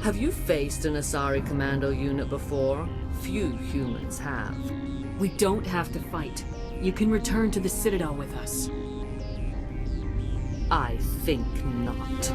Have you faced an Asari commando unit before? Few humans have. We don't have to fight. You can return to the Citadel with us. I think not.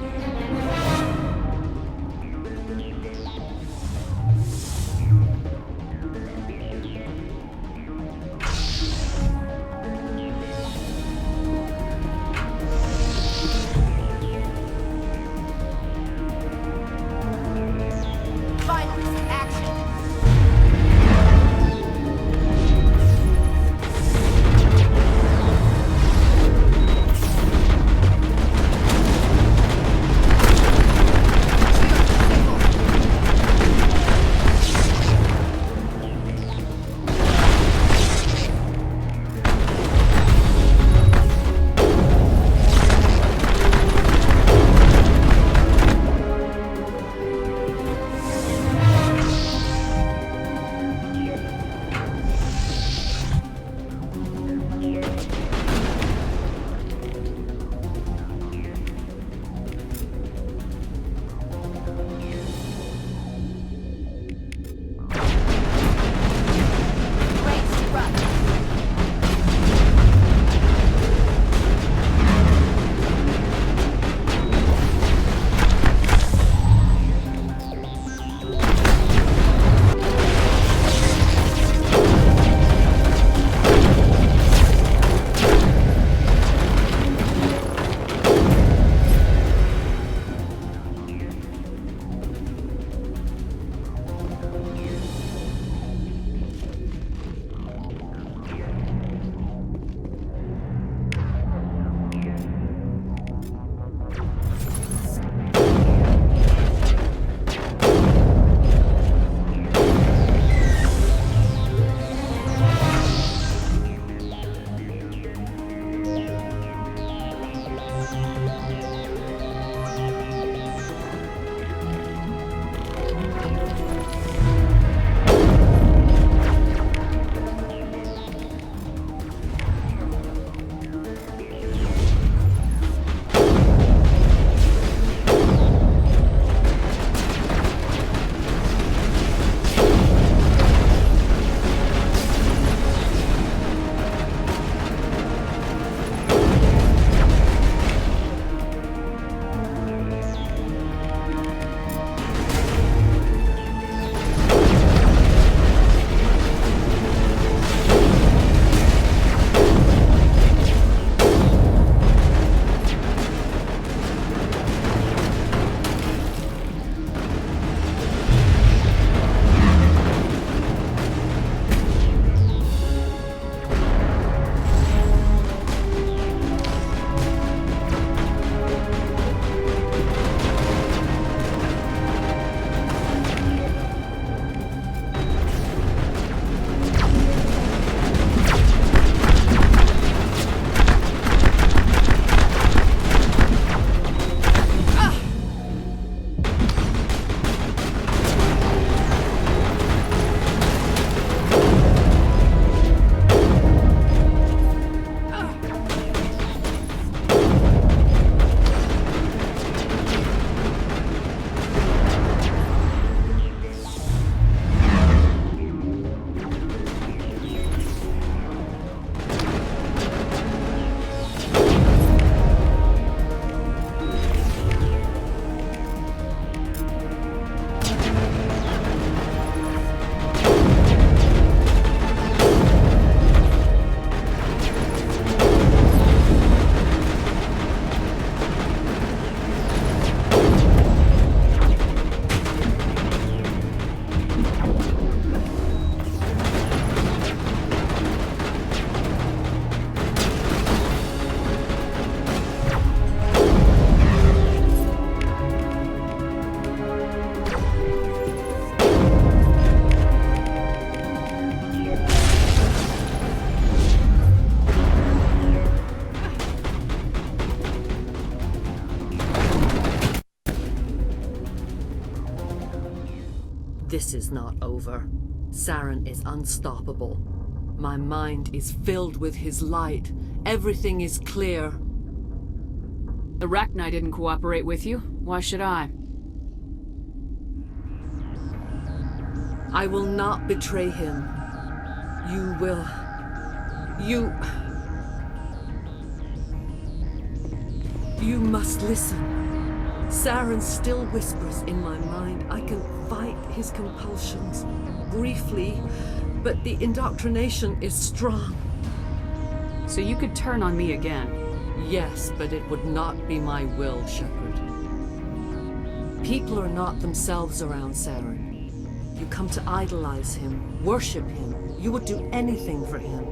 This is not over. Saren is unstoppable. My mind is filled with his light. Everything is clear. The Rachni didn't cooperate with you. Why should I? I will not betray him. You will... You must listen. Saren still whispers in my mind. I can fight his compulsions, briefly, but the indoctrination is strong. So you could turn on me again? Yes, but it would not be my will, Shepard. People are not themselves around Saren. You come to idolize him, worship him. You would do anything for him.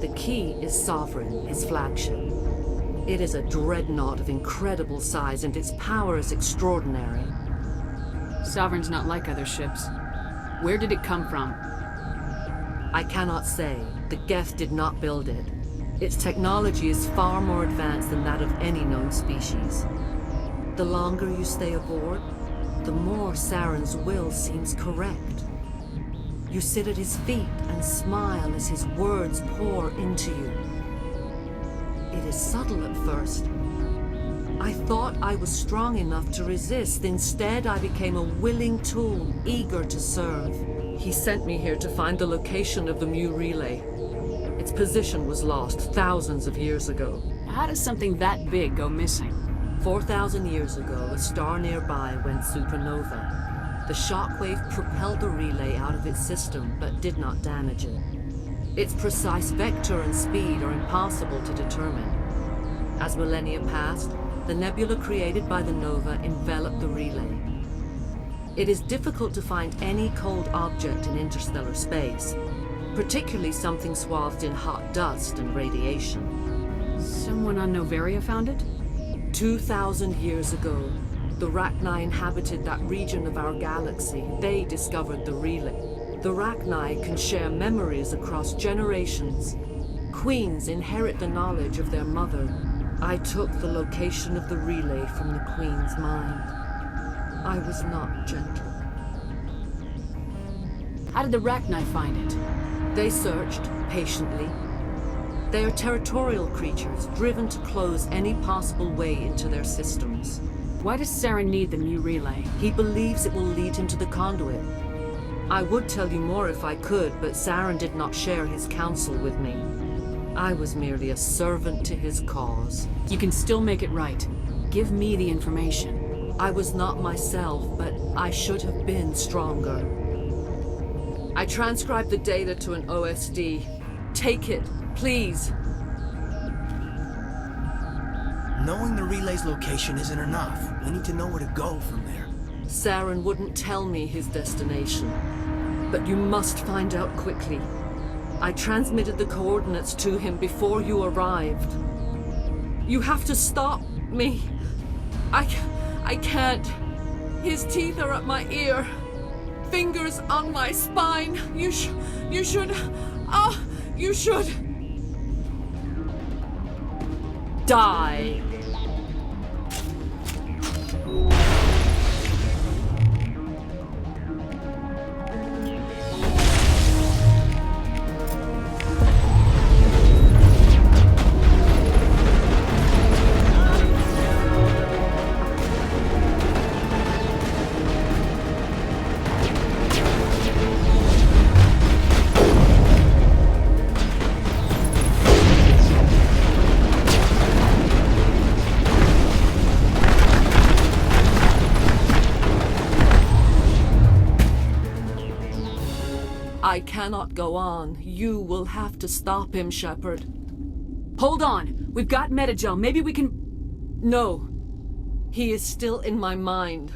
The key is Sovereign, his flagship. It is a dreadnought of incredible size, and its power is extraordinary. Sovereign's not like other ships. Where did it come from? I cannot say. The Geth did not build it. Its technology is far more advanced than that of any known species. The longer you stay aboard, the more Saren's will seems correct. You sit at his feet and smile as his words pour into you. It is subtle at first. I thought I was strong enough to resist. Instead, I became a willing tool, eager to serve. He sent me here to find the location of the Mu relay. Its position was lost thousands of years ago. How does something that big go missing? 4,000 years ago, a star nearby went supernova. The shockwave propelled the relay out of its system, but did not damage it. Its precise vector and speed are impossible to determine. As millennia passed, the nebula created by the nova enveloped the relay. It is difficult to find any cold object in interstellar space, particularly something swathed in hot dust and radiation. Someone on Noveria found it? 2,000 years ago, the Rachni inhabited that region of our galaxy. They discovered the relay. The Rachni can share memories across generations. Queens inherit the knowledge of their mother. I took the location of the relay from the Queen's mind. I was not gentle. How did the Rachni find it? They searched, patiently. They are territorial creatures, driven to close any possible way into their systems. Why does Saren need the Mu relay? He believes it will lead him to the conduit. I would tell you more if I could, but Saren did not share his counsel with me. I was merely a servant to his cause. You can still make it right. Give me the information. I was not myself, but I should have been stronger. I transcribed the data to an OSD. Take it, please. Knowing the relay's location isn't enough. We need to know where to go from there. Saren wouldn't tell me his destination, but you must find out quickly. I transmitted the coordinates to him before you arrived. You have to stop me. I can't. His teeth are at my ear. Fingers on my spine. You should. You should. Die. I cannot go on. You will have to stop him, Shepard. Hold on! We've got Metagel. Maybe we can... No. He is still in my mind.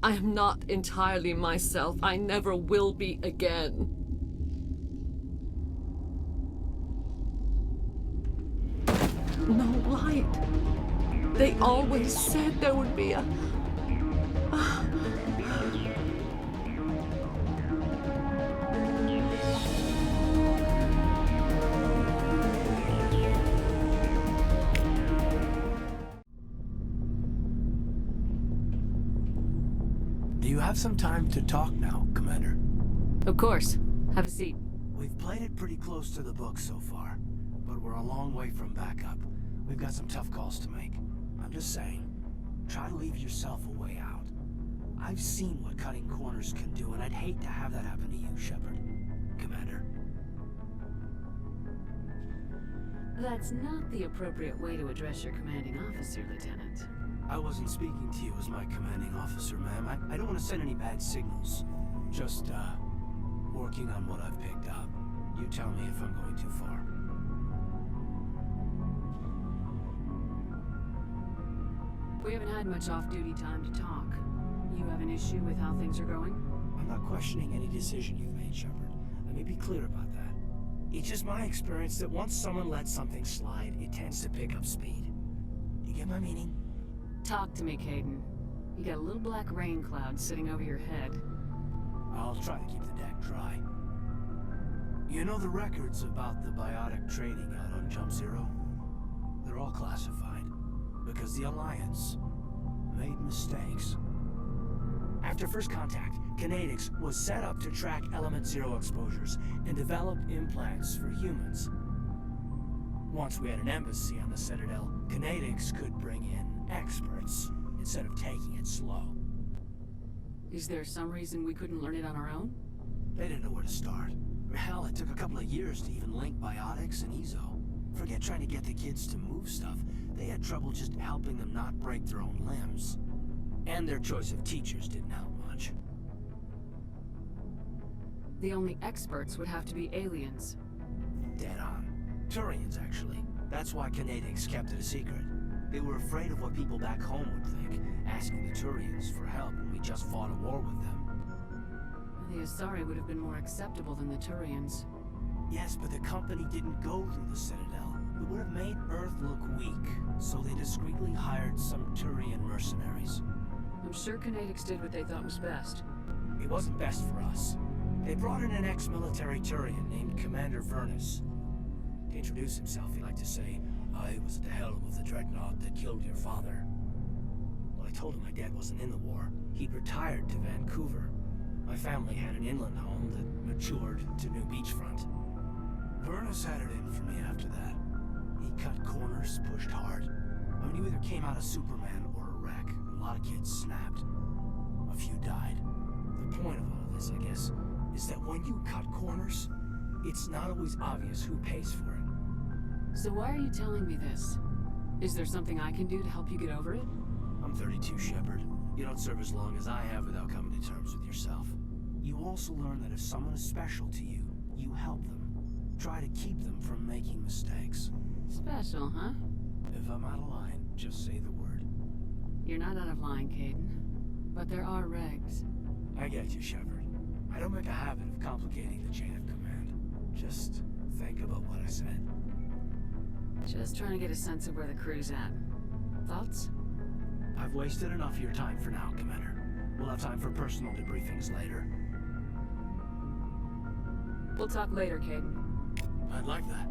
I am not entirely myself. I never will be again. No light. They always said there would be a... Do you have some time to talk now, Commander? Of course. Have a seat. We've played it pretty close to the book so far, but we're a long way from backup. We've got some tough calls to make. I'm just saying, try to leave yourself a way out. I've seen what cutting corners can do, and I'd hate to have that happen to you, Shepard. Commander. That's not the appropriate way to address your commanding officer, Lieutenant. I wasn't speaking to you as my commanding officer, ma'am. I don't want to send any bad signals. Just, working on what I've picked up. You tell me if I'm going too far. We haven't had much off-duty time to talk. You have an issue with how things are going? I'm not questioning any decision you've made, Shepard. Let me be clear about that. It's just my experience that once someone lets something slide, it tends to pick up speed. You get my meaning? Talk to me, Caden. You got a little black rain cloud sitting over your head. I'll try to keep the deck dry. You know the records about the biotic trading out on Jump Zero? They're all classified, because the Alliance made mistakes. After first contact, Kinetics was set up to track Element Zero exposures and develop implants for humans. Once we had an embassy on the Citadel, Kinetics could bring in experts instead of taking it slow. Is there some reason we couldn't learn it on our own? They didn't know where to start. Hell, it took a couple of years to even link biotics and Ezo. Forget trying to get the kids to move stuff. They had trouble just helping them not break their own limbs. And their choice of teachers didn't help much. The only experts would have to be aliens. Dead on. Turians, actually. That's why Kinetics kept it a secret. They were afraid of what people back home would think, asking the Turians for help when we just fought a war with them. The Asari would have been more acceptable than the Turians. Yes, but the company didn't go through the Citadel. It would have made Earth look weak, so they discreetly hired some Turian mercenaries. I'm sure Kinetics did what they thought was best. It wasn't best for us. They brought in an ex-military Turian named Commander Vernus. To introduce himself, he liked to say, "I was at the helm of the dreadnought that killed your father." Well, I told him my dad wasn't in the war. He'd retired to Vancouver. My family had an inland home that matured to new beachfront. Vernus had it in for me after that. He cut corners, pushed hard. I mean, you either came out a Superman or a wreck. A lot of kids snapped. A few died. The point of all this, I guess, is that when you cut corners, it's not always obvious who pays for it. So why are you telling me this? Is there something I can do to help you get over it? I'm 32, Shepard. You don't serve as long as I have without coming to terms with yourself. You also learn that if someone is special to you, you help them. Try to keep them from making mistakes. Special, huh? If I'm out of line, just say the word. You're not out of line, Caden. But there are regs. I get you, Shepard. I don't make a habit of complicating the chain of command. Just think about what I said. Just trying to get a sense of where the crew's at. Thoughts? I've wasted enough of your time for now, Commander. We'll have time for personal debriefings later. We'll talk later, Caden. I'd like that.